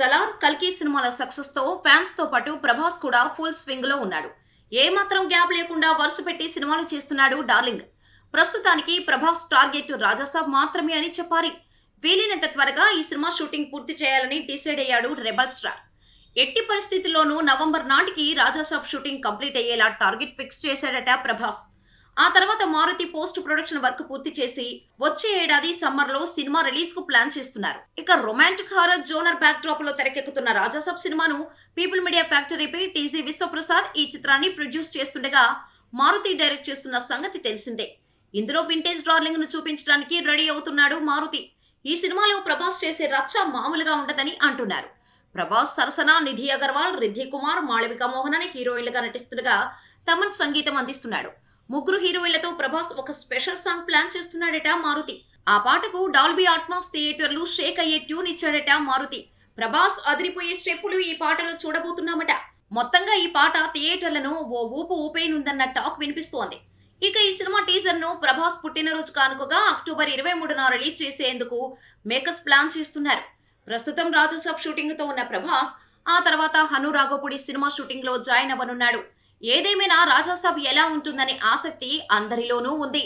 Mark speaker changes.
Speaker 1: సలార్, కల్కి సినిమాల సక్సెస్ తో ఫ్యాన్స్ తో పాటు ప్రభాస్ కూడా ఫుల్ స్వింగ్ లో ఉన్నాడు. ఏ మాత్రం గ్యాప్ లేకుండా వరుస పెట్టి సినిమాలు చేస్తున్నాడు డార్లింగ్. ప్రస్తుతానికి ప్రభాస్ టార్గెట్ రాజాసాబ్ మాత్రమే అని చెప్పాలి. వీలైనంత త్వరగా ఈ సినిమా షూటింగ్ పూర్తి చేయాలని డిసైడ్ అయ్యాడు రెబల్ స్టార్. ఎట్టి పరిస్థితుల్లోనూ నవంబర్ నాటికి రాజాసాబ్ షూటింగ్ కంప్లీట్ అయ్యేలా టార్గెట్ ఫిక్స్ చేశాడట ప్రభాస్. ఆ తర్వాత మారుతి పోస్ట్ ప్రొడక్షన్ వర్క్ పూర్తి చేసి వచ్చే ఏడాది సమ్మర్ లో సినిమా రిలీజ్ కు ప్లాన్ చేస్తున్నారు. ఇక romantic horror genre back drop లో తెరకెక్కుతున్న రాజాసాబ్ సినిమాను పీపుల్ మీడియా ఫ్యాక్టరీపై టీజీ విశ్వప్రసాద్ ఈ చిత్రాన్ని ప్రొడ్యూస్ చేస్తుండగా మారుతి డైరెక్ట్ చేస్తున్న సంగతి తెలిసిందే. ఇందులో వింటేజ్ డార్లింగ్ ను చూపించడానికి రెడీ అవుతున్నాడు మారుతి. ఈ సినిమాలో ప్రభాస్ చేసే రచ్చ మామూలుగా ఉండదని అంటున్నారు. ప్రభాస్ సరసన నిధి అగర్వాల్, రిద్ధి కుమార్, మాళవిక మోహన్ అని హీరోయిన్లుగా నటిస్తుండగా తమన్ సంగీతం అందిస్తున్నాడు. ముగ్గురు హీరోయిన్లతో ప్రభాస్ ఒక స్పెషల్ సాంగ్ ప్లాన్ చేస్తున్నాడట మారుతి. ఆ పాటకు డాల్బీ అట్మాస్ థియేటర్లు షేక్ అయ్యే ట్యూన్ ఇచ్చాడట మారుతి. ప్రభాస్ అదిరిపోయే స్టెప్పులు ఈ పాటలో చూడబోతున్నామట. మొత్తంగా ఈ పాట థియేటర్లను ఓ ఊపు ఊపేనుందన్న టాక్ వినిపిస్తోంది. ఇక ఈ సినిమా టీజర్ ను ప్రభాస్ పుట్టినరోజు కానుకగా అక్టోబర్ 23న రిలీజ్ చేసేందుకు మేకర్స్ ప్లాన్ చేస్తున్నారు. ప్రస్తుతం రాజాసాబ్ షూటింగ్ తో ఉన్న ప్రభాస్ ఆ తర్వాత హను రాఘోపుడి సినిమా షూటింగ్ లో జాయిన్ అవ్వనున్నాడు. ఏదేమైనా రాజాసాబ్ ఎలా ఉంటుందనే ఆసక్తి అందరిలోనూ ఉంది.